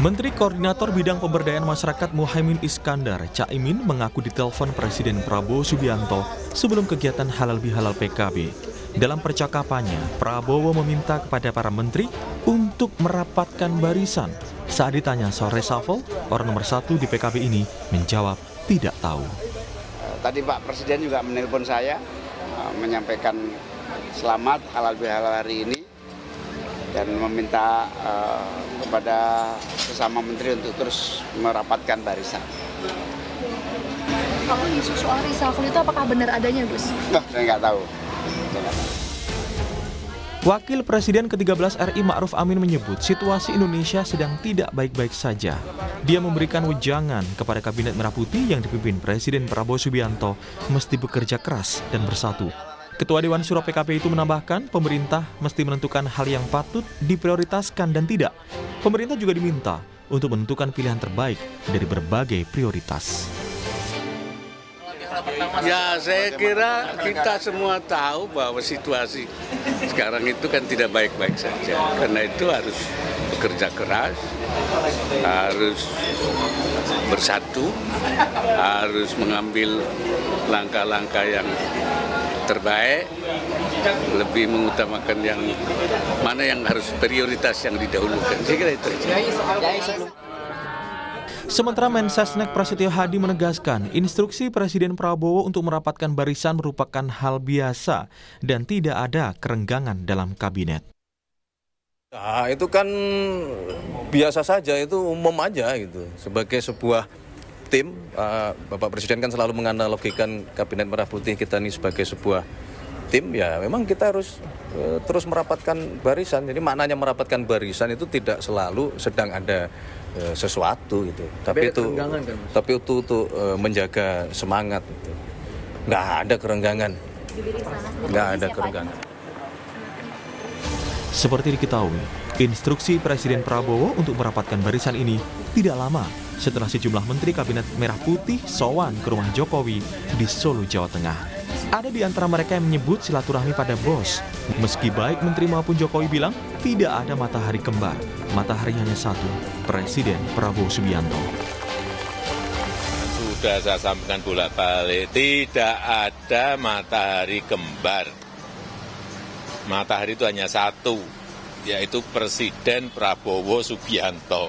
Menteri Koordinator Bidang Pemberdayaan Masyarakat Muhaimin Iskandar, Caimin, mengaku ditelepon Presiden Prabowo Subianto sebelum kegiatan halal bihalal PKB. Dalam percakapannya, Prabowo meminta kepada para menteri untuk merapatkan barisan. Saat ditanya soal reshuffle, orang nomor 1 di PKB ini menjawab tidak tahu. Tadi Pak Presiden juga menelpon saya, menyampaikan selamat halal bihalal hari ini dan meminta kepada sesama menteri untuk terus merapatkan barisan. Kalau isu soal reshuffle itu apakah benar adanya, Gus? Saya nggak tahu. Wakil Presiden ke-13 RI Ma'ruf Amin menyebut situasi Indonesia sedang tidak baik-baik saja. Dia memberikan wejangan kepada Kabinet Merah Putih yang dipimpin Presiden Prabowo Subianto mesti bekerja keras dan bersatu. Ketua Dewan Syuro PKB itu menambahkan pemerintah mesti menentukan hal yang patut diprioritaskan dan tidak. Pemerintah juga diminta untuk menentukan pilihan terbaik dari berbagai prioritas. Ya, saya kira kita semua tahu bahwa situasi sekarang itu kan tidak baik-baik saja. Karena itu harus bekerja keras, harus bersatu, harus mengambil langkah-langkah yang terbaik, lebih mengutamakan yang mana yang harus prioritas yang didahulukan. Saya kira itu aja. Sementara Mensesnek Prasetyo Hadi menegaskan instruksi Presiden Prabowo untuk merapatkan barisan merupakan hal biasa dan tidak ada kerenggangan dalam kabinet. Nah, itu kan biasa saja, itu umum aja gitu. Sebagai sebuah tim, Bapak Presiden kan selalu menganalogikan Kabinet Merah Putih kita ini sebagai sebuah tim, ya memang kita harus terus merapatkan barisan. Jadi maknanya merapatkan barisan itu tidak selalu sedang ada sesuatu gitu. Tapi itu untuk menjaga semangat gitu. Nggak ada kerenggangan. Nggak ada kerenggangan. Seperti diketahui, instruksi Presiden Prabowo untuk merapatkan barisan ini tidak lama setelah sejumlah menteri Kabinet Merah Putih sowan ke rumah Jokowi di Solo, Jawa Tengah. Ada di antara mereka yang menyebut silaturahmi pada bos. Meski baik menteri maupun Jokowi bilang tidak ada matahari kembar. Matahari hanya satu, Presiden Prabowo Subianto. Sudah saya sampaikan bolak-balik, tidak ada matahari kembar. Matahari itu hanya satu, yaitu Presiden Prabowo Subianto.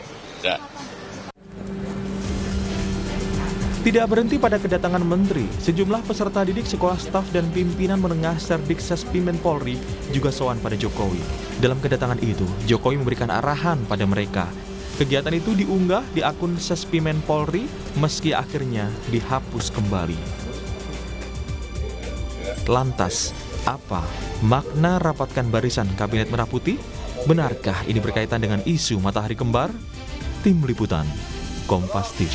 Tidak berhenti pada kedatangan menteri, sejumlah peserta didik sekolah staf dan pimpinan menengah Serdikses Pimen Polri juga sowan pada Jokowi. Dalam kedatangan itu, Jokowi memberikan arahan pada mereka. Kegiatan itu diunggah di akun Sespimen Polri meski akhirnya dihapus kembali. Lantas, apa makna rapatkan barisan Kabinet Merah Putih? Benarkah ini berkaitan dengan isu matahari kembar? Tim Liputan, Kompas TV.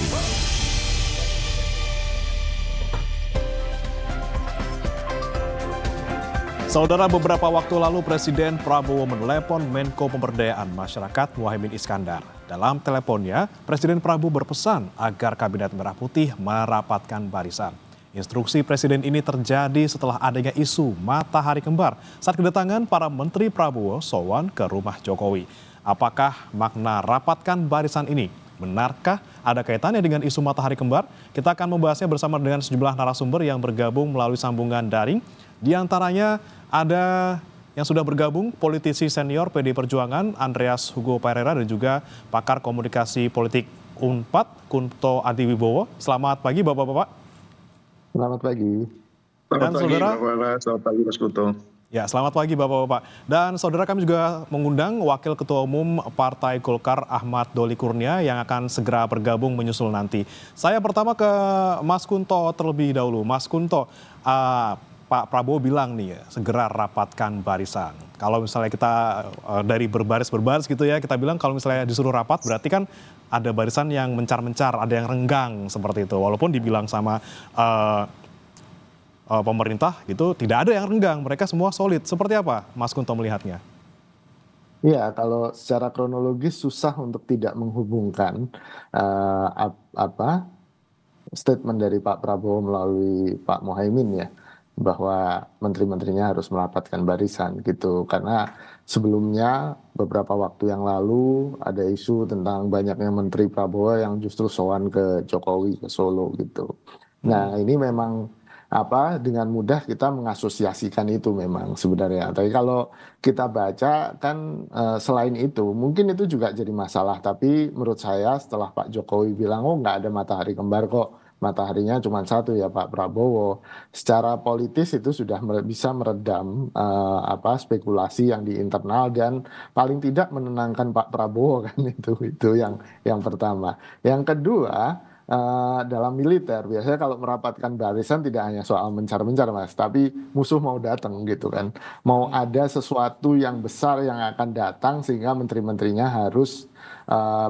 Saudara, beberapa waktu lalu Presiden Prabowo menelepon Menko Pemberdayaan Masyarakat Muhaimin Iskandar. Dalam teleponnya, Presiden Prabowo berpesan agar Kabinet Merah Putih merapatkan barisan. Instruksi Presiden ini terjadi setelah adanya isu matahari kembar saat kedatangan para Menteri Prabowo sowan ke rumah Jokowi. Apakah makna rapatkan barisan ini? Benarkah ada kaitannya dengan isu matahari kembar? Kita akan membahasnya bersama dengan sejumlah narasumber yang bergabung melalui sambungan daring. Di antaranya ada yang sudah bergabung, politisi senior PD Perjuangan Andreas Hugo Pereira dan juga pakar komunikasi politik UNPAD Kunto Adiwibowo. Selamat pagi Bapak-Bapak. Selamat pagi. Dan saudara, selamat pagi Mas Kuto. Ya, selamat pagi Bapak-Bapak. Dan saudara, kami juga mengundang Wakil Ketua Umum Partai Golkar Ahmad Doli Kurnia yang akan segera bergabung menyusul nanti. Saya pertama ke Mas Kunto terlebih dahulu. Mas Kunto, Pak Prabowo bilang nih, segera rapatkan barisan. Kalau misalnya kita dari berbaris gitu ya, kita bilang kalau misalnya disuruh rapat berarti kan ada barisan yang mencar-mencar, ada yang renggang seperti itu. Walaupun dibilang sama pemerintah gitu, tidak ada yang renggang, mereka semua solid. Seperti apa Mas Kunto melihatnya? Iya, kalau secara kronologis susah untuk tidak menghubungkan statement dari Pak Prabowo melalui Pak Muhaimin ya. bahwa menteri-menterinya harus merapatkan barisan gitu. Karena sebelumnya beberapa waktu yang lalu ada isu tentang banyaknya menteri Prabowo yang justru sowan ke Jokowi ke Solo gitu. Nah, ini memang dengan mudah kita mengasosiasikan itu memang sebenarnya. Tapi kalau kita baca kan selain itu mungkin itu juga jadi masalah. Tapi menurut saya setelah Pak Jokowi bilang nggak ada matahari kembar kok, mataharinya cuma satu ya Pak Prabowo. Secara politis itu sudah bisa meredam spekulasi yang di internal dan paling tidak menenangkan Pak Prabowo kan itu yang pertama. Yang kedua, dalam militer biasanya kalau merapatkan barisan tidak hanya soal mencar-mencar Mas, tapi musuh mau datang gitu kan, mau ada sesuatu yang besar yang akan datang sehingga menteri-menterinya harus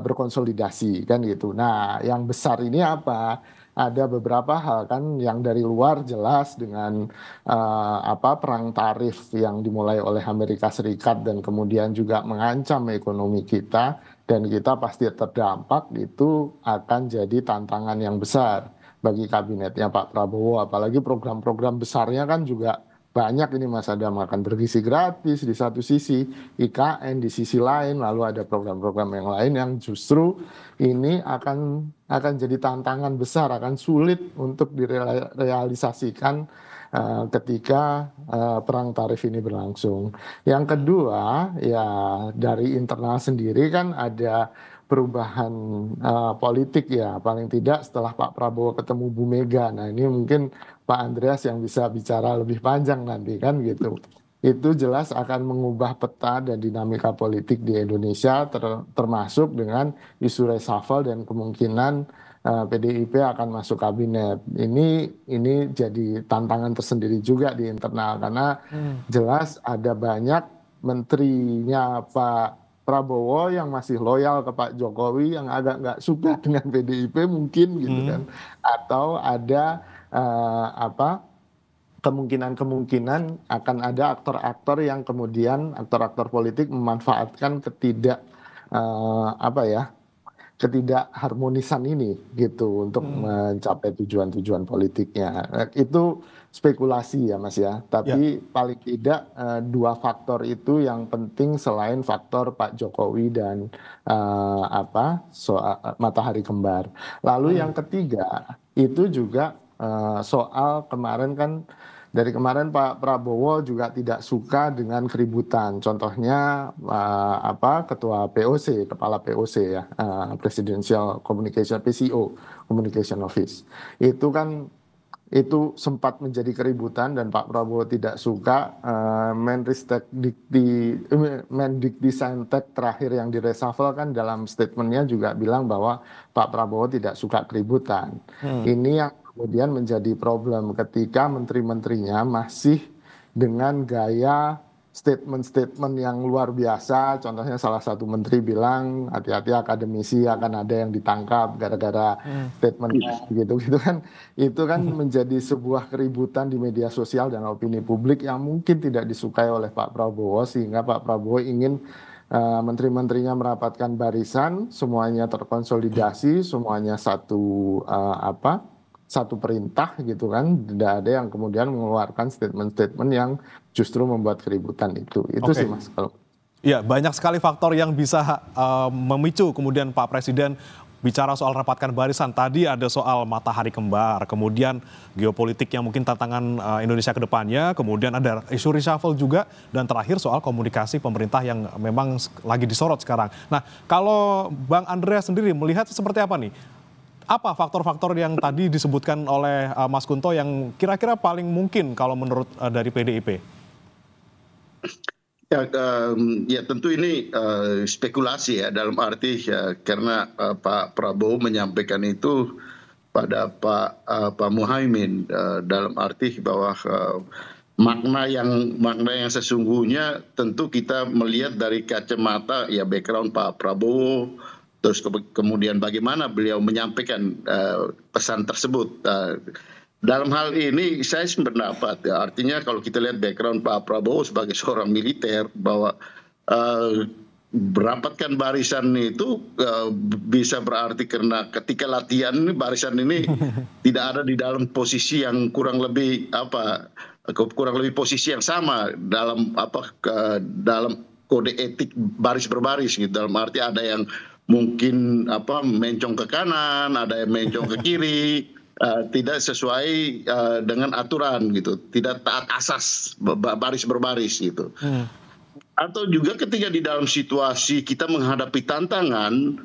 berkonsolidasi kan gitu. Nah, yang besar ini apa? Ada beberapa hal kan yang dari luar jelas dengan perang tarif yang dimulai oleh Amerika Serikat dan kemudian juga mengancam ekonomi kita dan kita pasti terdampak, itu akan jadi tantangan yang besar bagi kabinetnya Pak Prabowo. Apalagi program-program besarnya kan juga banyak ini Mas, ada makan bergizi gratis di satu sisi, IKN di sisi lain, lalu ada program-program yang lain yang justru ini akan jadi tantangan besar, akan sulit untuk direalisasikan ketika perang tarif ini berlangsung. Yang kedua, ya dari internal sendiri kan ada perubahan politik ya, paling tidak setelah Pak Prabowo ketemu Bu Mega. Nah, ini mungkin Pak Andreas yang bisa bicara lebih panjang nanti kan gitu. Itu jelas akan mengubah peta dan dinamika politik di Indonesia, termasuk dengan isu reshuffle dan kemungkinan PDIP akan masuk kabinet. Ini jadi tantangan tersendiri juga di internal karena jelas ada banyak menterinya Pak Prabowo yang masih loyal ke Pak Jokowi yang agak nggak suka dengan PDIP mungkin gitu kan, atau ada kemungkinan akan ada aktor-aktor yang kemudian aktor-aktor politik memanfaatkan ketidakharmonisan ini gitu untuk mencapai tujuan-tujuan politiknya. Itu spekulasi ya Mas ya. Tapi paling tidak dua faktor itu yang penting selain faktor Pak Jokowi dan soal matahari kembar. Lalu yang ketiga itu juga soal kemarin kan, dari kemarin Pak Prabowo juga tidak suka dengan keributan. Contohnya ketua POC, kepala POC ya, Presidential Communication PCO, Communication Office. Itu sempat menjadi keributan dan Pak Prabowo tidak suka. Mendikbudristek terakhir yang di reshuffle kan dalam statementnya juga bilang bahwa Pak Prabowo tidak suka keributan. Ini yang kemudian menjadi problem ketika menteri-menterinya masih dengan gaya statement-statement yang luar biasa. Contohnya salah satu menteri bilang hati-hati akademisi akan ada yang ditangkap gara-gara statementnya gitu kan. Itu kan menjadi sebuah keributan di media sosial dan opini publik yang mungkin tidak disukai oleh Pak Prabowo, sehingga Pak Prabowo ingin menteri-menterinya merapatkan barisan, semuanya terkonsolidasi, semuanya satu perintah gitu kan, tidak ada yang kemudian mengeluarkan statement-statement yang justru membuat keributan itu sih Mas. Ya, banyak sekali faktor yang bisa memicu kemudian Pak Presiden bicara soal rapatkan barisan. Tadi ada soal matahari kembar, kemudian geopolitik yang mungkin tantangan Indonesia ke depannya, kemudian ada isu reshuffle juga, dan terakhir soal komunikasi pemerintah yang memang lagi disorot sekarang. Nah, kalau Bang Andreas sendiri melihat seperti apa nih? Apa faktor-faktor yang tadi disebutkan oleh Mas Kunto yang kira-kira paling mungkin kalau menurut dari PDIP? Ya tentu ini spekulasi ya, dalam arti ya, karena Pak Prabowo menyampaikan itu pada Pak Muhaimin, dalam arti bahwa makna yang sesungguhnya tentu kita melihat dari kacamata ya background Pak Prabowo, terus kemudian bagaimana beliau menyampaikan pesan tersebut. Dalam hal ini saya sependapat ya, artinya kalau kita lihat background Pak Prabowo sebagai seorang militer, bahwa merapatkan barisan itu bisa berarti karena ketika latihan barisan ini tidak ada di dalam posisi yang kurang lebih kurang lebih posisi yang sama dalam kode etik baris berbaris gitu. Dalam arti ada yang mungkin mencong ke kanan, ada yang mencong ke kiri, tidak sesuai dengan aturan gitu, tidak taat asas baris berbaris gitu. Atau juga ketika di dalam situasi kita menghadapi tantangan,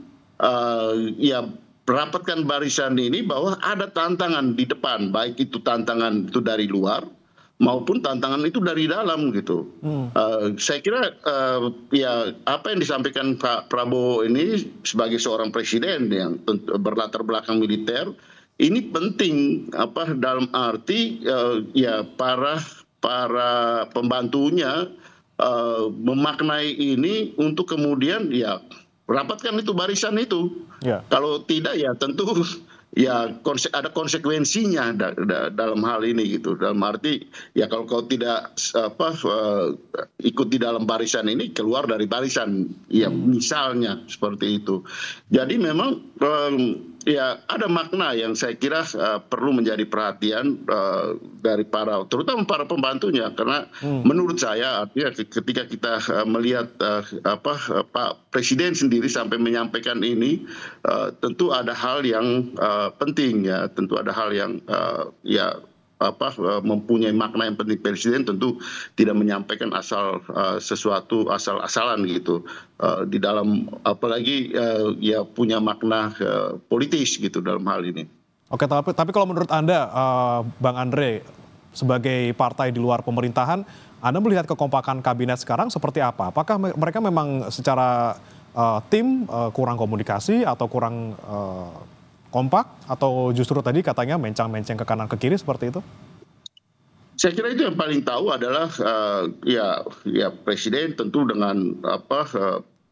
ya rapatkan barisan ini bahwa ada tantangan di depan, baik itu tantangan itu dari luar maupun tantangan itu dari dalam gitu. Saya kira ya apa yang disampaikan Pak Prabowo ini sebagai seorang presiden yang berlatar belakang militer ini penting dalam arti ya para pembantunya memaknai ini untuk kemudian ya rapatkan itu barisan itu. Kalau tidak ya tentu ya ada konsekuensinya dalam hal ini gitu. Dalam arti ya kalau kau tidak ikut di dalam barisan ini, keluar dari barisan ya misalnya seperti itu. Jadi memang ya ada makna yang saya kira perlu menjadi perhatian dari terutama para pembantunya, karena menurut saya artinya ketika kita melihat Pak Presiden sendiri sampai menyampaikan ini, tentu ada hal yang penting ya, tentu ada hal yang mempunyai makna yang penting. Presiden tentu tidak menyampaikan sesuatu asal-asalan gitu, di dalam apalagi ya punya makna politis gitu dalam hal ini. Oke, tapi kalau menurut Anda, Bang Andre, sebagai partai di luar pemerintahan, Anda melihat kekompakan kabinet sekarang seperti apa? Apakah mereka memang secara tim kurang komunikasi atau kurang kompak, atau justru tadi katanya mencang-menceng ke kanan ke kiri seperti itu? Saya kira itu yang paling tahu adalah ya Presiden tentu dengan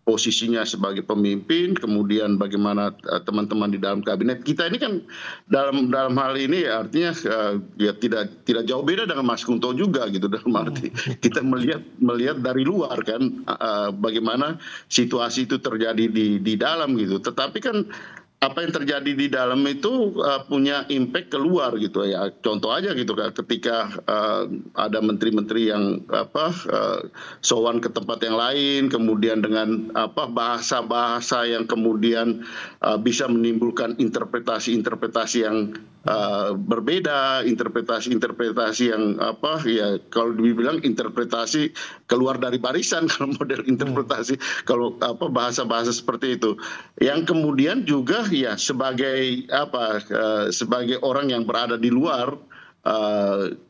posisinya sebagai pemimpin, kemudian bagaimana teman-teman di dalam kabinet kita ini kan dalam hal ini artinya ya tidak jauh beda dengan Mas Kunto juga gitu, dalam arti kita melihat dari luar kan bagaimana situasi itu terjadi di dalam gitu. Tetapi kan apa yang terjadi di dalam itu punya impact keluar gitu ya. Contoh aja gitu kan, ketika ada menteri-menteri yang sowan ke tempat yang lain, kemudian dengan bahasa-bahasa yang kemudian bisa menimbulkan interpretasi-interpretasi yang berbeda, interpretasi yang ya kalau dibilang interpretasi keluar dari barisan kalau model interpretasi, kalau bahasa-bahasa seperti itu, yang kemudian juga ya sebagai orang yang berada di luar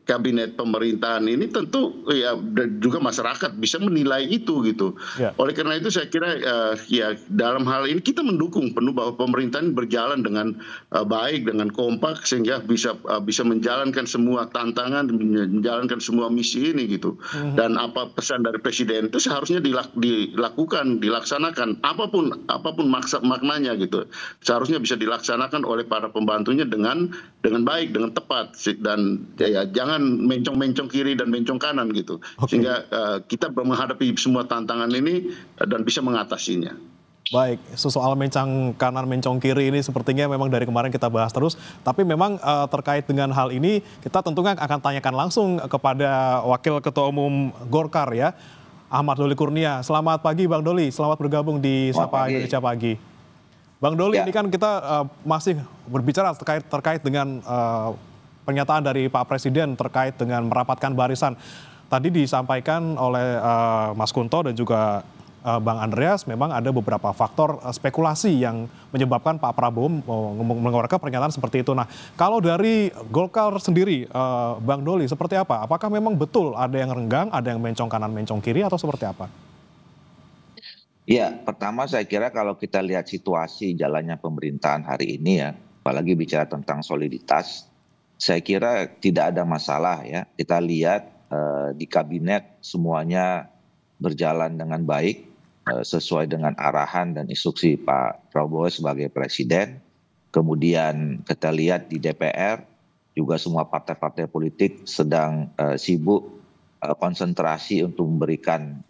kabinet pemerintahan ini, tentu ya juga masyarakat bisa menilai itu gitu. Oleh karena itu saya kira ya dalam hal ini kita mendukung penuh bahwa pemerintahan berjalan dengan baik, dengan kompak, sehingga bisa menjalankan semua tantangan, menjalankan semua misi ini gitu. Dan apa pesan dari Presiden itu seharusnya dilakukan, dilaksanakan, apapun maknanya gitu, seharusnya bisa dilaksanakan oleh para pembantunya dengan baik, dengan tepat, dan ya jangan mencong-mencong kiri dan mencong kanan gitu. Sehingga kita menghadapi semua tantangan ini dan bisa mengatasinya. Baik, soal mencong kanan mencong kiri ini sepertinya memang dari kemarin kita bahas terus, tapi memang terkait dengan hal ini kita tentunya akan tanyakan langsung kepada Wakil Ketua Umum Golkar ya, Ahmad Doli Kurnia. Selamat pagi Bang Doli, selamat bergabung di Sapa Indonesia Pagi. Bang Doli, ini kan kita masih berbicara terkait dengan pernyataan dari Pak Presiden terkait dengan merapatkan barisan. Tadi disampaikan oleh Mas Kunto dan juga Bang Andreas, memang ada beberapa faktor spekulasi yang menyebabkan Pak Prabowo mengeluarkan pernyataan seperti itu. Nah, kalau dari Golkar sendiri, Bang Doli, seperti apa? Apakah memang betul ada yang renggang, ada yang mencong kanan, mencong kiri, atau seperti apa? Ya, pertama saya kira kalau kita lihat situasi jalannya pemerintahan hari ini ya, apalagi bicara tentang soliditas, saya kira tidak ada masalah ya. Kita lihat di kabinet semuanya berjalan dengan baik, sesuai dengan arahan dan instruksi Pak Prabowo sebagai Presiden. Kemudian kita lihat di DPR juga semua partai-partai politik sedang sibuk konsentrasi untuk memberikan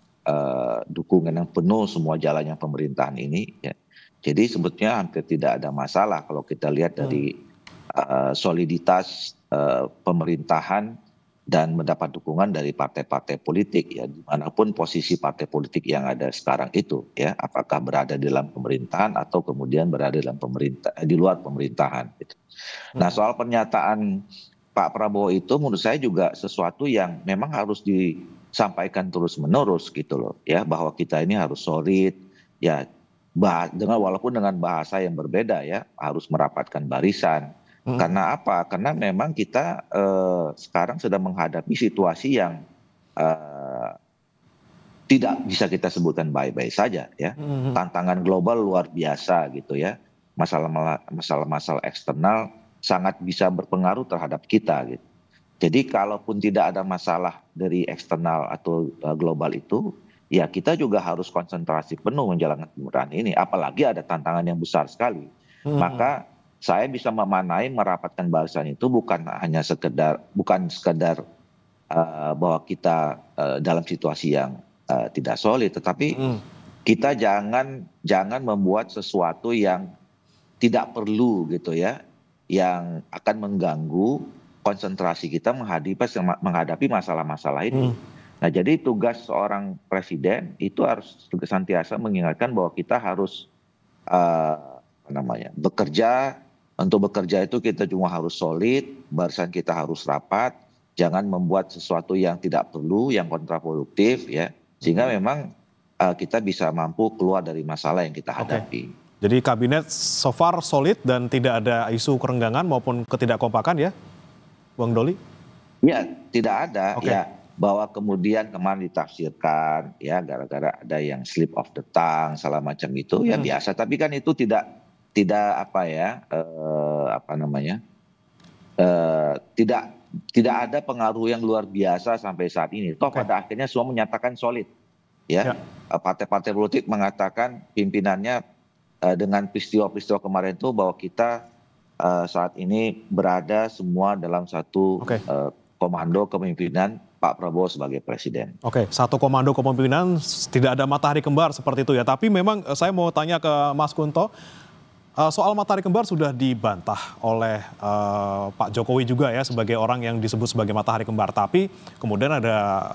dukungan yang penuh semua jalannya pemerintahan ini. Ya. Jadi sebetulnya hampir tidak ada masalah kalau kita lihat dari soliditas pemerintahan dan mendapat dukungan dari partai-partai politik ya, dimanapun posisi partai politik yang ada sekarang itu ya, apakah berada di dalam pemerintahan atau kemudian berada dalam di luar pemerintahan gitu. Nah, soal pernyataan Pak Prabowo itu menurut saya juga sesuatu yang memang harus disampaikan terus-menerus gitu loh ya, bahwa kita ini harus solid ya, walaupun dengan bahasa yang berbeda ya, harus merapatkan barisan. Karena apa? Karena memang kita sekarang sedang menghadapi situasi yang tidak bisa kita sebutkan baik-baik saja ya. Tantangan global luar biasa gitu ya. Masalah-masalah eksternal sangat bisa berpengaruh terhadap kita gitu. Jadi kalaupun tidak ada masalah dari eksternal atau global itu, ya kita juga harus konsentrasi penuh menjalankan pemerintahan ini. Apalagi ada tantangan yang besar sekali. Maka saya bisa memanai merapatkan barisan itu bukan sekedar bahwa kita dalam situasi yang tidak solid, tetapi kita jangan membuat sesuatu yang tidak perlu gitu ya, yang akan mengganggu konsentrasi kita menghadapi masalah-masalah ini. Nah, jadi tugas seorang presiden itu harus senantiasa mengingatkan bahwa kita harus bekerja. Untuk bekerja itu kita cuma harus solid, barisan kita harus rapat, jangan membuat sesuatu yang tidak perlu, yang kontraproduktif ya, sehingga memang kita bisa mampu keluar dari masalah yang kita hadapi. Jadi kabinet so far solid dan tidak ada isu kerenggangan maupun ketidakkompakan ya, Bang Doli? Ya, tidak ada ya, bahwa kemudian kemarin ditafsirkan ya gara-gara ada yang slip of the tongue, salah macam itu ya biasa, tapi kan itu tidak tidak ada pengaruh yang luar biasa sampai saat ini. Toh pada akhirnya semua menyatakan solid ya. Partai-partai politik mengatakan pimpinannya dengan peristiwa-peristiwa kemarin itu bahwa kita saat ini berada semua dalam satu komando kepemimpinan Pak Prabowo sebagai presiden. Satu komando kepemimpinan, tidak ada matahari kembar seperti itu ya. Tapi memang saya mau tanya ke Mas Kunto, soal matahari kembar sudah dibantah oleh Pak Jokowi juga ya sebagai orang yang disebut sebagai matahari kembar. Tapi kemudian ada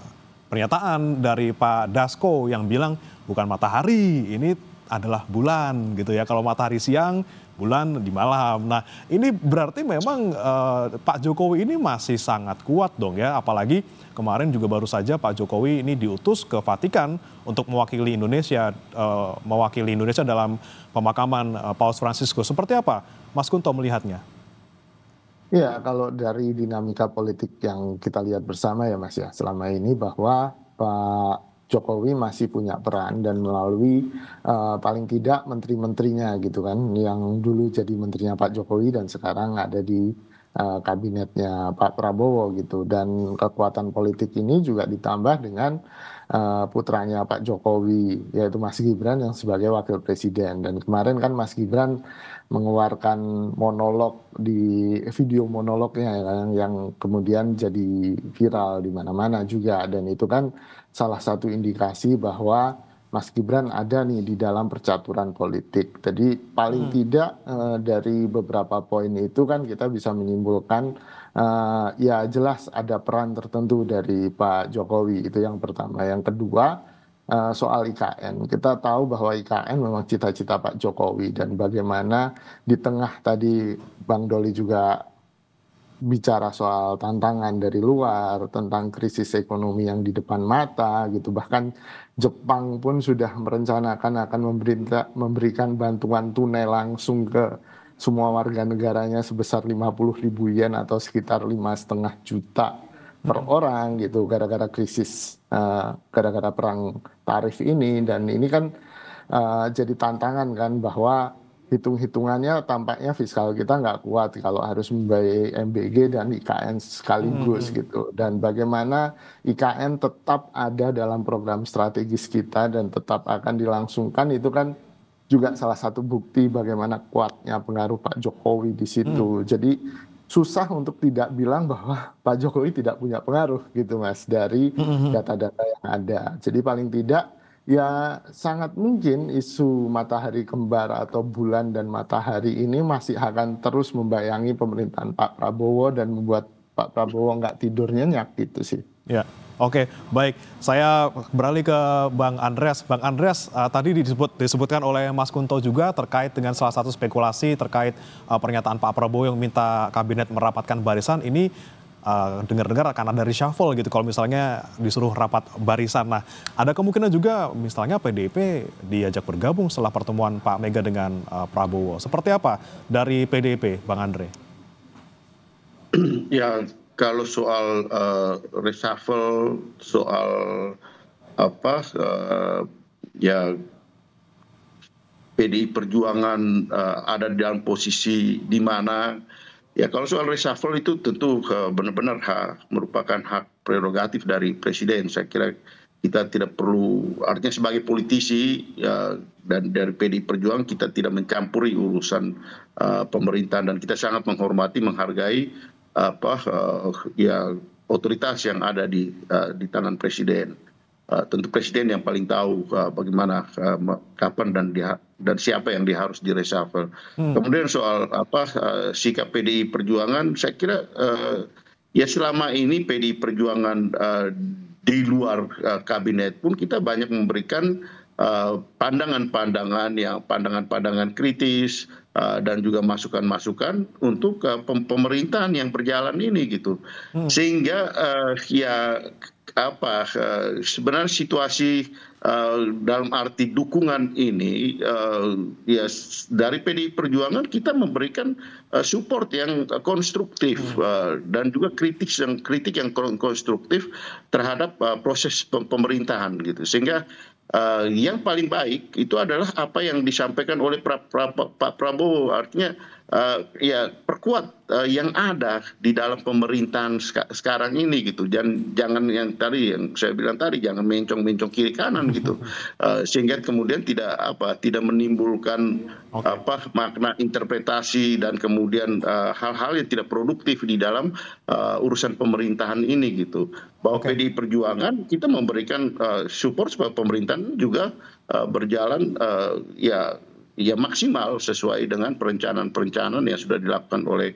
pernyataan dari Pak Dasko yang bilang bukan matahari, ini adalah bulan gitu ya. Kalau matahari siang, bulan di malam. Nah, ini berarti memang Pak Jokowi ini masih sangat kuat dong ya. Apalagi kemarin juga baru saja Pak Jokowi ini diutus ke Vatikan untuk mewakili Indonesia dalam pemakaman Paus Fransiskus. Seperti apa Mas Kunto melihatnya? Ya, kalau dari dinamika politik yang kita lihat bersama ya Mas ya, selama ini bahwa Pak Jokowi masih punya peran dan melalui paling tidak menteri-menterinya gitu kan, yang dulu jadi menterinya Pak Jokowi dan sekarang ada di kabinetnya Pak Prabowo gitu, dan kekuatan politik ini juga ditambah dengan putranya Pak Jokowi yaitu Mas Gibran yang sebagai wakil presiden. Dan kemarin kan Mas Gibran mengeluarkan monolog di video monolognya yang kemudian jadi viral di mana-mana juga, dan itu kan salah satu indikasi bahwa Mas Gibran ada nih di dalam percaturan politik. Jadi paling tidak dari beberapa poin itu kan kita bisa menyimpulkan ya jelas ada peran tertentu dari Pak Jokowi, itu yang pertama. Yang kedua soal IKN. Kita tahu bahwa IKN memang cita-cita Pak Jokowi, dan bagaimana di tengah tadi Bang Doli juga bicara soal tantangan dari luar, tentang krisis ekonomi yang di depan mata gitu. Bahkan Jepang pun sudah merencanakan akan memberikan bantuan tunai langsung ke semua warga negaranya sebesar 50.000 yen atau sekitar 5,5 juta per orang gitu, gara-gara krisis, gara-gara perang tarif ini. Dan ini kan jadi tantangan kan, bahwa hitung-hitungannya tampaknya fiskal kita nggak kuat kalau harus membayar MBG dan IKN sekaligus gitu. Dan bagaimana IKN tetap ada dalam program strategis kita dan tetap akan dilangsungkan, itu kan juga salah satu bukti bagaimana kuatnya pengaruh Pak Jokowi di situ. Jadi susah untuk tidak bilang bahwa Pak Jokowi tidak punya pengaruh gitu Mas, dari data-data yang ada. Jadi paling tidak ya sangat mungkin isu matahari kembar atau bulan dan matahari ini masih akan terus membayangi pemerintahan Pak Prabowo dan membuat Pak Prabowo nggak tidur nyenyak gitu sih. Ya, oke, baik. Saya beralih ke Bang Andreas. Bang Andreas, tadi disebutkan oleh Mas Kunto juga terkait dengan salah satu spekulasi terkait pernyataan Pak Prabowo yang minta kabinet merapatkan barisan. Ini dengar-dengar akan ada reshuffle gitu kalau misalnya disuruh rapat barisan. Nah, ada kemungkinan juga misalnya PDIP diajak bergabung setelah pertemuan Pak Mega dengan Prabowo. Seperti apa dari PDIP, Bang Andre? Ya, kalau soal reshuffle, soal apa, ya PDI Perjuangan ada di dalam posisi di mana, ya kalau soal reshuffle itu tentu benar-benar merupakan hak prerogatif dari Presiden. Saya kira kita tidak perlu, artinya sebagai politisi ya, dan dari PDI Perjuangan kita tidak mencampuri urusan pemerintahan, dan kita sangat menghormati, menghargai ya otoritas yang ada di tangan Presiden. Tentu Presiden yang paling tahu bagaimana, kapan dan siapa yang harus direshuffle. Kemudian soal sikap PDI Perjuangan, saya kira ya selama ini PDI Perjuangan di luar kabinet pun kita banyak memberikan pandangan-pandangan kritis dan juga masukan-masukan untuk pemerintahan yang berjalan ini gitu. Sehingga sebenarnya situasi dalam arti dukungan ini ya dari PDI Perjuangan kita memberikan support yang konstruktif dan juga kritik yang konstruktif terhadap proses pemerintahan gitu. Sehingga yang paling baik itu adalah apa yang disampaikan oleh Pak Prabowo, artinya ya perkuat yang ada di dalam pemerintahan sekarang ini gitu. Jangan yang saya bilang tadi, jangan mencong-mencong kiri kanan gitu, sehingga kemudian tidak menimbulkan makna interpretasi dan kemudian hal-hal yang tidak produktif di dalam urusan pemerintahan ini gitu. Bahwa PDI Perjuangan kita memberikan support supaya pemerintahan juga berjalan ya maksimal sesuai dengan perencanaan yang sudah dilakukan oleh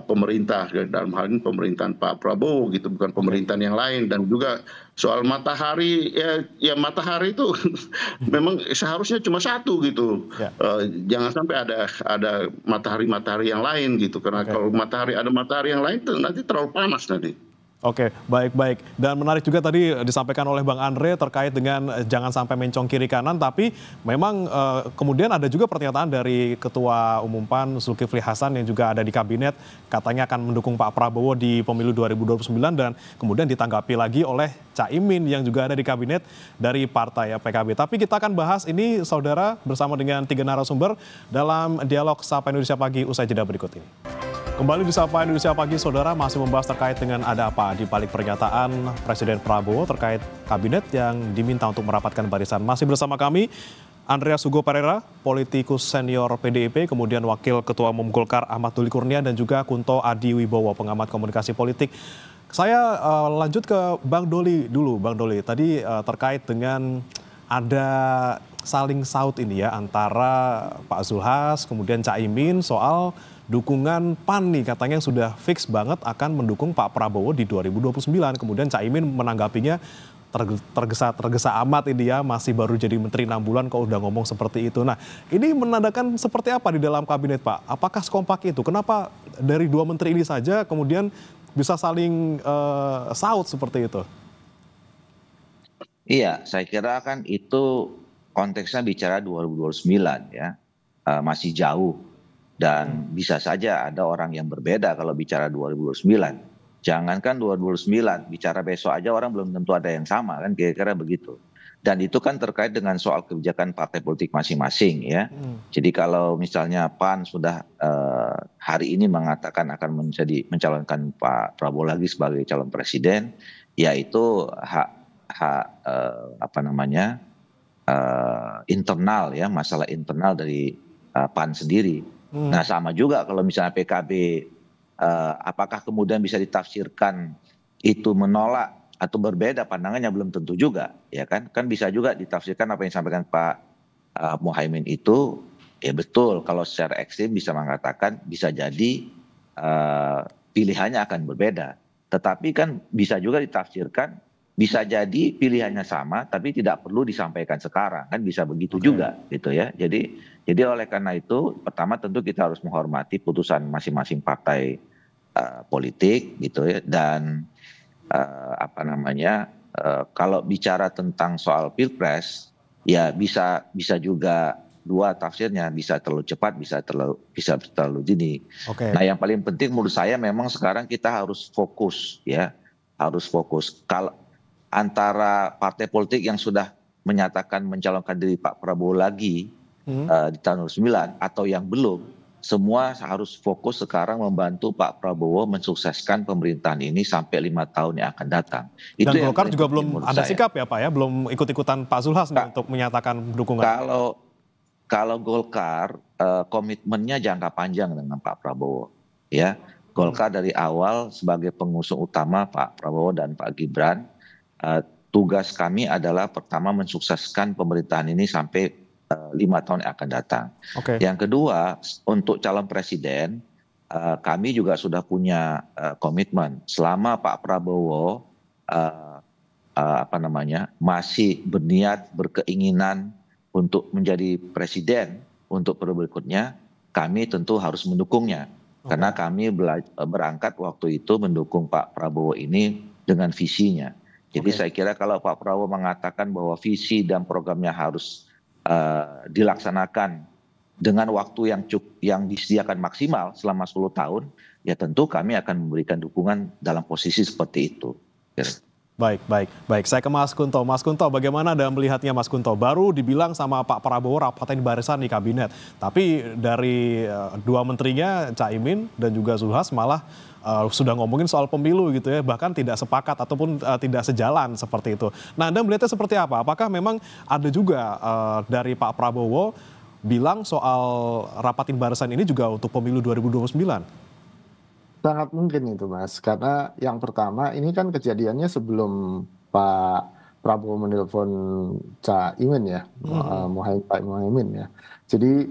pemerintah, dalam hal ini pemerintahan Pak Prabowo gitu, bukan pemerintahan yang lain. Dan juga soal matahari, ya matahari itu memang seharusnya cuma satu gitu. Jangan sampai ada matahari yang lain gitu, karena kalau ada matahari yang lain nanti terlalu panas nanti. Oke, baik. Dan menarik juga tadi disampaikan oleh Bang Andre terkait dengan jangan sampai mencong kiri kanan, tapi memang kemudian ada juga pernyataan dari Ketua Umum PAN Zulkifli Hasan yang juga ada di kabinet, katanya akan mendukung Pak Prabowo di pemilu 2029, dan kemudian ditanggapi lagi oleh Caimin yang juga ada di kabinet dari partai PKB. Tapi kita akan bahas ini, saudara, bersama dengan 3 narasumber dalam dialog Sapa Indonesia Pagi usai jeda berikut ini. Kembali di Sapa Indonesia Pagi, saudara, masih membahas terkait dengan ada apa di balik pernyataan Presiden Prabowo terkait kabinet yang diminta untuk merapatkan barisan. Masih bersama kami, Andreas Hugo Pereira, politikus senior PDIP, kemudian Wakil Ketua Umum Golkar Ahmad Doli Kurnia, dan juga Kunto Adi Wibowo, pengamat komunikasi politik. Saya lanjut ke Bang Doli dulu. Bang Doli, tadi terkait dengan ada saling saut ini ya antara Pak Zulhas, kemudian Caimin soal dukungan PAN nih, katanya yang sudah fix banget akan mendukung Pak Prabowo di 2029. Kemudian Caimin menanggapinya tergesa amat ini ya, masih baru jadi menteri 6 bulan kok udah ngomong seperti itu. Nah, ini menandakan seperti apa di dalam kabinet, Pak? Apakah sekompak itu? Kenapa dari 2 menteri ini saja kemudian bisa saling saut seperti itu? Iya, saya kira kan itu konteksnya bicara 2029 ya, masih jauh. Dan bisa saja ada orang yang berbeda kalau bicara 2029. Jangankan 2029, bicara besok aja orang belum tentu ada yang sama kan, kira-kira begitu. Dan itu kan terkait dengan soal kebijakan partai politik masing-masing ya. Jadi kalau misalnya PAN sudah hari ini mengatakan akan mencalonkan Pak Prabowo lagi sebagai calon presiden, ya itu hak internal ya, masalah internal dari PAN sendiri. Nah sama juga kalau misalnya PKB, apakah kemudian bisa ditafsirkan itu menolak atau berbeda pandangannya, belum tentu juga ya kan. Kan bisa juga ditafsirkan apa yang disampaikan Pak Muhaimin itu ya betul, kalau secara ekstrim bisa mengatakan bisa jadi pilihannya akan berbeda. Tetapi kan bisa juga ditafsirkan, bisa jadi pilihannya sama tapi tidak perlu disampaikan sekarang, kan bisa begitu juga gitu ya. Jadi oleh karena itu pertama tentu kita harus menghormati putusan masing-masing partai politik gitu ya, dan kalau bicara tentang soal pilpres ya bisa juga dua tafsirnya, bisa terlalu cepat, bisa terlalu dini. Nah yang paling penting menurut saya memang sekarang kita harus fokus ya, harus fokus. Kalau antara partai politik yang sudah menyatakan mencalonkan diri Pak Prabowo lagi di tahun 2009 atau yang belum, semua harus fokus sekarang membantu Pak Prabowo mensukseskan pemerintahan ini sampai 5 tahun yang akan datang. Dan Golkar juga belum ada sikap ya Pak ya, belum ikut-ikutan Pak Zulhas untuk menyatakan dukungan. Kalau Golkar komitmennya jangka panjang dengan Pak Prabowo ya. Golkar dari awal sebagai pengusung utama Pak Prabowo dan Pak Gibran, tugas kami adalah pertama mensukseskan pemerintahan ini sampai 5 tahun yang akan datang. Yang kedua, untuk calon presiden, kami juga sudah punya komitmen. Selama Pak Prabowo masih berniat, berkeinginan untuk menjadi presiden untuk periode berikutnya, kami tentu harus mendukungnya. Karena kami berangkat waktu itu mendukung Pak Prabowo ini dengan visinya. Jadi saya kira kalau Pak Prabowo mengatakan bahwa visi dan programnya harus dilaksanakan dengan waktu yang disediakan maksimal selama 10 tahun, ya tentu kami akan memberikan dukungan dalam posisi seperti itu. Baik. Saya ke Mas Kunto. Mas Kunto, bagaimana Anda melihatnya Mas Kunto? Baru dibilang sama Pak Prabowo rapatin barisan di kabinet, tapi dari dua menterinya Caimin dan juga Zulhas malah sudah ngomongin soal pemilu gitu ya, bahkan tidak sepakat ataupun tidak sejalan seperti itu. Nah, Anda melihatnya seperti apa? Apakah memang ada juga dari Pak Prabowo bilang soal rapatin barisan ini juga untuk pemilu 2029? Sangat mungkin itu Mas, karena yang pertama ini kan kejadiannya sebelum Pak Prabowo menelpon Caimin ya, Pak Muhaimin ya. Jadi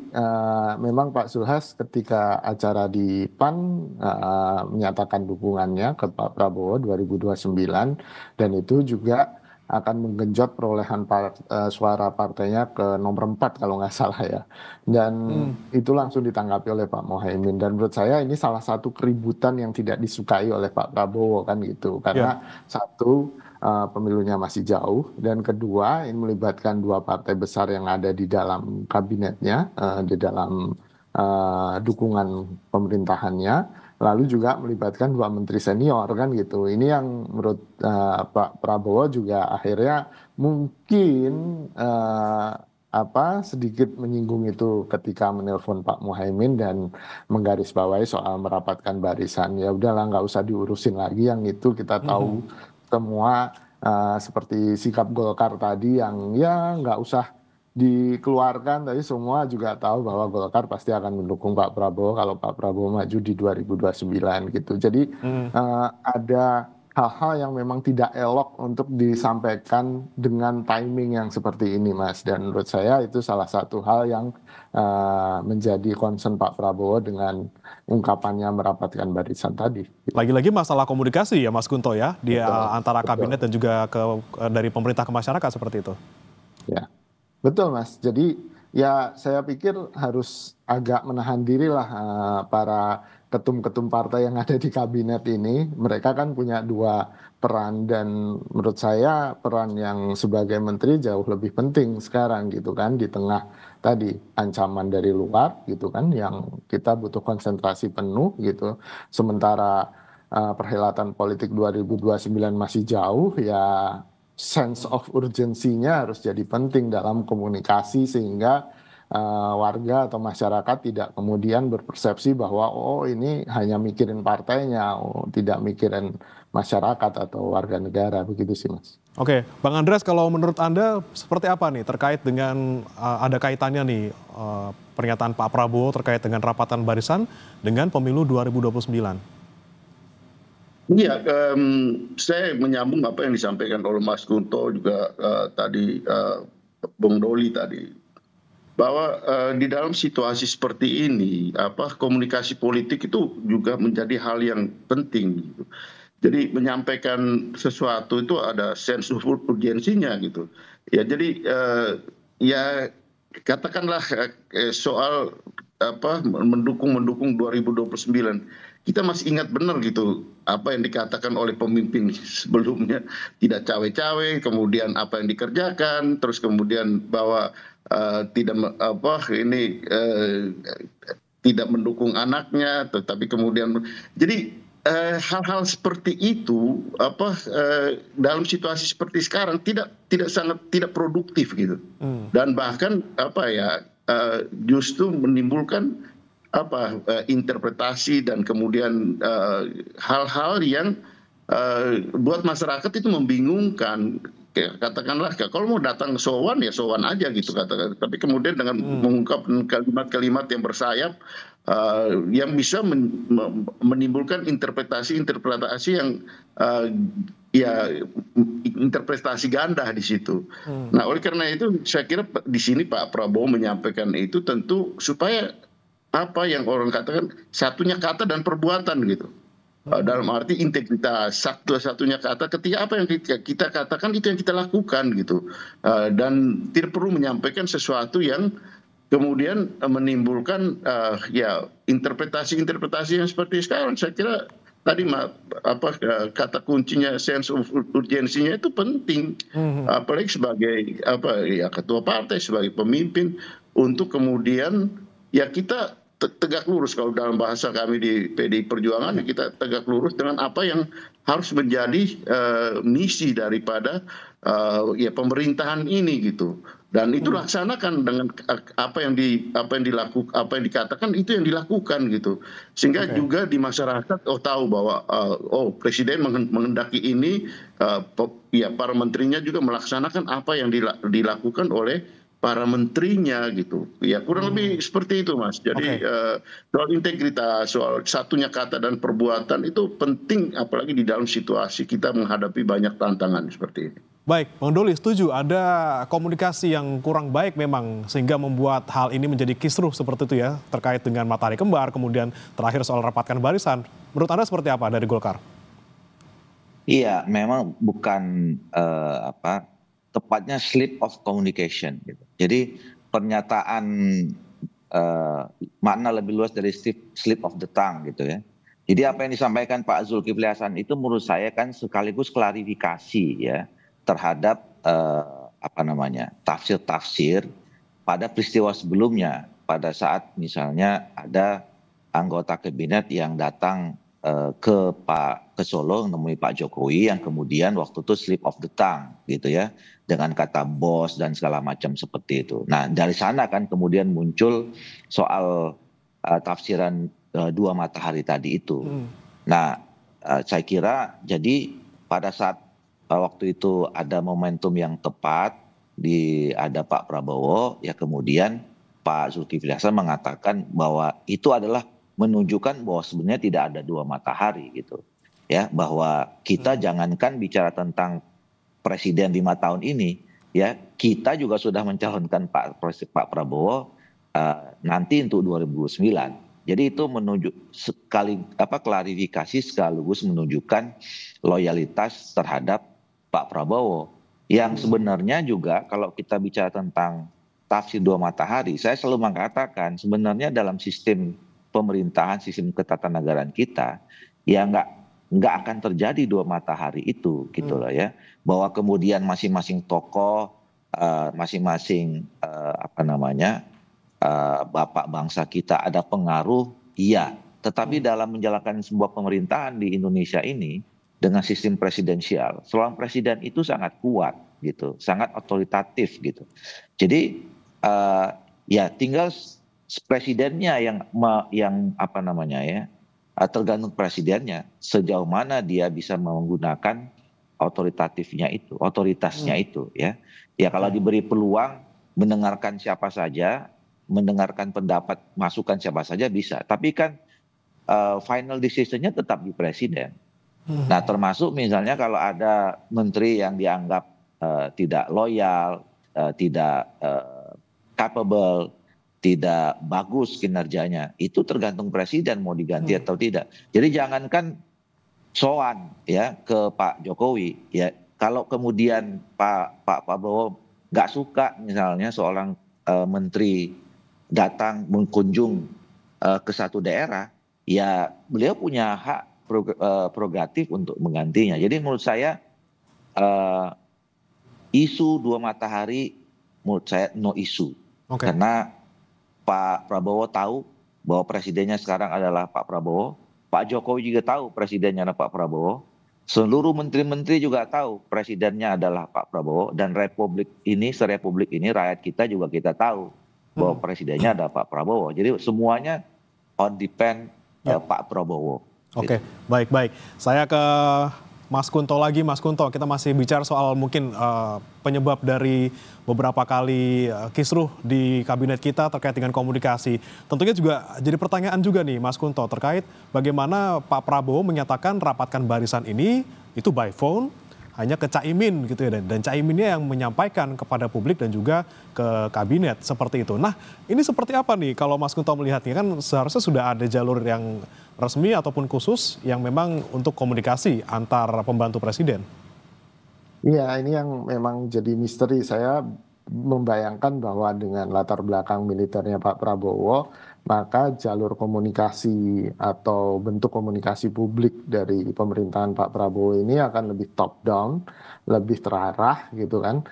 memang Pak Zulhas ketika acara di PAN menyatakan dukungannya ke Pak Prabowo 2029, dan itu juga akan menggenjot perolehan suara partainya ke nomor 4 kalau nggak salah ya. Dan itu langsung ditanggapi oleh Pak Muhaimin. Dan menurut saya ini salah satu keributan yang tidak disukai oleh Pak Prabowo kan gitu. Karena satu, pemilunya masih jauh, dan kedua ini melibatkan dua partai besar yang ada di dalam kabinetnya, di dalam dukungan pemerintahannya, lalu juga melibatkan dua menteri senior kan gitu. Ini yang menurut Pak Prabowo juga akhirnya mungkin sedikit menyinggung itu ketika menelpon Pak Muhaimin dan menggarisbawahi soal merapatkan barisan. Ya udahlah, nggak usah diurusin lagi yang itu, kita tahu semua seperti sikap Golkar tadi yang ya nggak usah dikeluarkan, tapi semua juga tahu bahwa Golkar pasti akan mendukung Pak Prabowo kalau Pak Prabowo maju di 2029 gitu. Jadi ada hal-hal yang memang tidak elok untuk disampaikan dengan timing yang seperti ini Mas, dan menurut saya itu salah satu hal yang menjadi concern Pak Prabowo dengan ungkapannya merapatkan barisan tadi. Lagi-lagi masalah komunikasi ya Mas Kunto ya, antara kabinet dan juga dari pemerintah ke masyarakat seperti itu. Ya. Betul Mas, jadi ya saya pikir harus agak menahan diri lah para ketum-ketum partai yang ada di kabinet ini. Mereka kan punya dua peran, dan menurut saya peran yang sebagai menteri jauh lebih penting sekarang gitu kan, di tengah tadi ancaman dari luar gitu kan, yang kita butuh konsentrasi penuh gitu. Sementara perhelatan politik 2029 masih jauh, ya sense of urgency-nya harus jadi penting dalam komunikasi sehingga warga atau masyarakat tidak kemudian berpersepsi bahwa oh ini hanya mikirin partainya, tidak mikirin masyarakat atau warga negara, begitu sih Mas. Oke, Bang Andreas, kalau menurut Anda seperti apa nih terkait dengan ada kaitannya nih pernyataan Pak Prabowo terkait dengan rapatan barisan dengan pemilu 2029? Iya, saya menyambung apa yang disampaikan oleh Mas Kunto juga tadi, Bung Doli tadi, bahwa di dalam situasi seperti ini komunikasi politik itu juga menjadi hal yang penting gitu. Jadi menyampaikan sesuatu itu ada sense of urgensinya gitu. Ya jadi ya katakanlah soal mendukung 2029. Kita masih ingat benar gitu apa yang dikatakan oleh pemimpin sebelumnya, tidak cawe-cawe, kemudian apa yang dikerjakan, terus kemudian bahwa tidak mendukung anaknya, tetapi kemudian jadi hal-hal seperti itu dalam situasi seperti sekarang tidak produktif gitu, dan bahkan justru menimbulkan interpretasi dan kemudian hal-hal yang buat masyarakat itu membingungkan. Katakanlah kalau mau datang sowan ya sowan aja gitu katakan, tapi kemudian dengan mengungkapkan kalimat-kalimat yang bersayap yang bisa menimbulkan interpretasi yang interpretasi ganda di situ. Nah, oleh karena itu saya kira di sini Pak Prabowo menyampaikan itu tentu supaya apa yang orang katakan satunya kata dan perbuatan gitu. Dalam arti integritas, satu-satunya kata ketika apa yang kita katakan itu yang kita lakukan gitu. Dan tidak perlu menyampaikan sesuatu yang kemudian menimbulkan interpretasi-interpretasi yang seperti sekarang. Saya kira tadi kata kuncinya sense of urgensinya itu penting, apalagi sebagai ketua partai, sebagai pemimpin, untuk kemudian kita tegak lurus. Kalau dalam bahasa kami di PDI Perjuangan, kita tegak lurus dengan apa yang harus menjadi misi daripada pemerintahan ini gitu. Dan itu laksanakan dengan apa yang dikatakan itu yang dilakukan gitu. Sehingga juga di masyarakat tahu bahwa presiden menghendaki ini, para menterinya juga melaksanakan apa yang dilakukan oleh para menterinya gitu. Ya kurang lebih seperti itu Mas. Jadi soal integritas, soal satunya kata dan perbuatan itu penting, apalagi di dalam situasi kita menghadapi banyak tantangan seperti ini. Baik, Bang Doli setuju ada komunikasi yang kurang baik memang sehingga membuat hal ini menjadi kisruh seperti itu ya, terkait dengan matahari kembar, kemudian terakhir soal rapatkan barisan. Menurut Anda seperti apa dari Golkar? Iya, memang bukan tepatnya slip of communication gitu. Jadi pernyataan makna lebih luas dari slip of the tongue gitu ya. Jadi apa yang disampaikan Pak Zulkifli Hasan itu menurut saya kan sekaligus klarifikasi ya terhadap tafsir-tafsir pada peristiwa sebelumnya, pada saat misalnya ada anggota kabinet yang datang ke Solo menemui Pak Jokowi yang kemudian waktu itu slip of the tongue gitu ya, dengan kata bos dan segala macam seperti itu. Nah dari sana kan kemudian muncul soal tafsiran dua matahari tadi itu. Nah saya kira jadi pada saat waktu itu ada momentum yang tepat, ada Pak Prabowo ya, kemudian Pak Zulkifli Hasan mengatakan bahwa itu adalah menunjukkan bahwa sebenarnya tidak ada dua matahari gitu ya, bahwa kita jangankan bicara tentang presiden 5 tahun ini ya, kita juga sudah mencalonkan Pak Prabowo nanti untuk 2009. Jadi itu menunjuk klarifikasi sekaligus menunjukkan loyalitas terhadap Pak Prabowo yang sebenarnya juga kalau kita bicara tentang tafsir dua matahari, saya selalu mengatakan sebenarnya dalam sistem pemerintahan, sistem ketatanegaraan kita ya nggak akan terjadi dua matahari itu gitu loh ya, bahwa kemudian masing-masing tokoh masing-masing bapak bangsa kita ada pengaruh, iya, tetapi dalam menjalankan sebuah pemerintahan di Indonesia ini dengan sistem presidensial, seorang presiden itu sangat kuat gitu, sangat otoritatif gitu. Jadi ya tinggal presidennya yang tergantung presidennya sejauh mana dia bisa menggunakan otoritasnya itu ya. Ya kalau diberi peluang mendengarkan siapa saja, mendengarkan pendapat masukan siapa saja bisa, tapi kan final decision-nya tetap di presiden. Nah termasuk misalnya kalau ada menteri yang dianggap tidak loyal, tidak capable, tidak bagus kinerjanya, itu tergantung presiden mau diganti atau tidak. Jadi jangankan soan ya ke Pak Jokowi ya, kalau kemudian Pak Prabowo nggak suka misalnya seorang menteri datang mengunjung ke satu daerah, ya beliau punya hak prerogatif untuk menggantinya. Jadi menurut saya isu dua matahari menurut saya no isu. Karena Pak Prabowo tahu bahwa presidennya sekarang adalah Pak Prabowo. Pak Jokowi juga tahu presidennya adalah Pak Prabowo. Seluruh menteri-menteri juga tahu presidennya adalah Pak Prabowo. Dan republik ini rakyat kita juga kita tahu bahwa presidennya adalah Pak Prabowo. Jadi semuanya on depend Pak Prabowo. Oke, baik. Saya ke Mas Kunto lagi. Mas Kunto, kita masih bicara soal mungkin penyebab dari beberapa kali kisruh di kabinet kita terkait dengan komunikasi. Tentunya juga jadi pertanyaan juga nih Mas Kunto terkait bagaimana Pak Prabowo menyatakan rapatkan barisan ini itu by phone hanya ke Caimin gitu ya, dan Caiminnya yang menyampaikan kepada publik dan juga ke kabinet seperti itu. Nah, ini seperti apa nih kalau Mas Kunto melihatnya? Kan seharusnya sudah ada jalur yang resmi ataupun khusus yang memang untuk komunikasi antar pembantu presiden. Iya, ini yang memang jadi misteri. Saya membayangkan bahwa dengan latar belakang militernya Pak Prabowo, maka jalur komunikasi atau bentuk komunikasi publik dari pemerintahan Pak Prabowo ini akan lebih top down, lebih terarah gitu kan,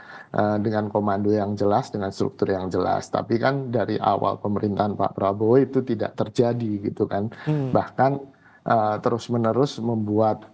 dengan komando yang jelas, dengan struktur yang jelas. Tapi kan dari awal pemerintahan Pak Prabowo itu tidak terjadi gitu kan. Bahkan terus-menerus membuat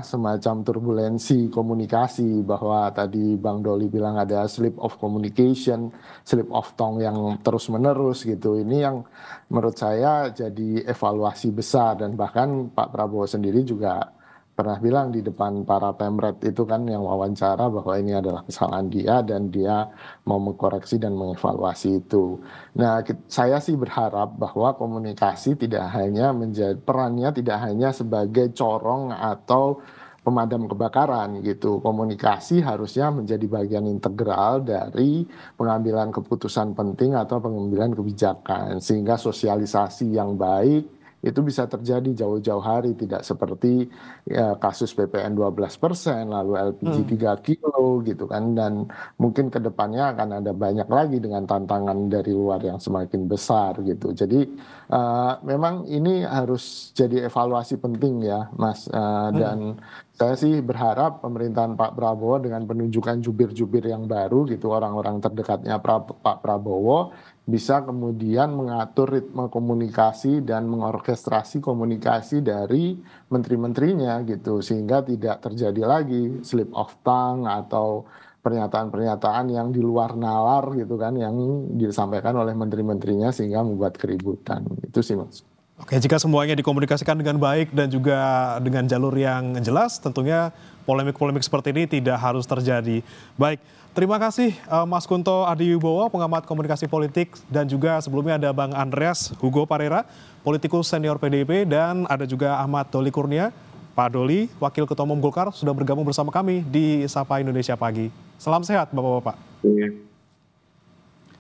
semacam turbulensi komunikasi, bahwa tadi Bang Doli bilang ada slip of communication, slip of tongue yang terus-menerus gitu. Ini yang menurut saya jadi evaluasi besar, dan bahkan Pak Prabowo sendiri juga pernah bilang di depan para pemret itu kan yang wawancara bahwa ini adalah kesalahan dia dan dia mau mengkoreksi dan mengevaluasi itu. Nah, saya sih berharap bahwa komunikasi tidak hanya perannya tidak hanya sebagai corong atau pemadam kebakaran gitu. Komunikasi harusnya menjadi bagian integral dari pengambilan keputusan penting atau pengambilan kebijakan, sehingga sosialisasi yang baik itu bisa terjadi jauh-jauh hari, tidak seperti kasus PPN 12%, lalu LPG 3 kilo gitu kan, dan mungkin ke depannya akan ada banyak lagi dengan tantangan dari luar yang semakin besar gitu. Jadi memang ini harus jadi evaluasi penting ya Mas, dan saya sih berharap pemerintahan Pak Prabowo dengan penunjukan jubir-jubir yang baru gitu, orang-orang terdekatnya Pak Prabowo, bisa kemudian mengatur ritme komunikasi dan mengorkestrasi komunikasi dari menteri-menterinya gitu, sehingga tidak terjadi lagi slip of tongue atau pernyataan-pernyataan yang di luar nalar gitu kan, yang disampaikan oleh menteri-menterinya sehingga membuat keributan. Itu sih Mas. Oke, jika semuanya dikomunikasikan dengan baik dan juga dengan jalur yang jelas, tentunya polemik-polemik seperti ini tidak harus terjadi. Baik, terima kasih Mas Kunto Adiwibowo, pengamat komunikasi politik, dan juga sebelumnya ada Bang Andreas Hugo Parera, politikus senior PDIP, dan ada juga Ahmad Doli Kurnia. Pak Doli, Wakil Ketua Umum Golkar, sudah bergabung bersama kami di Sapa Indonesia Pagi. Salam sehat Bapak-Bapak.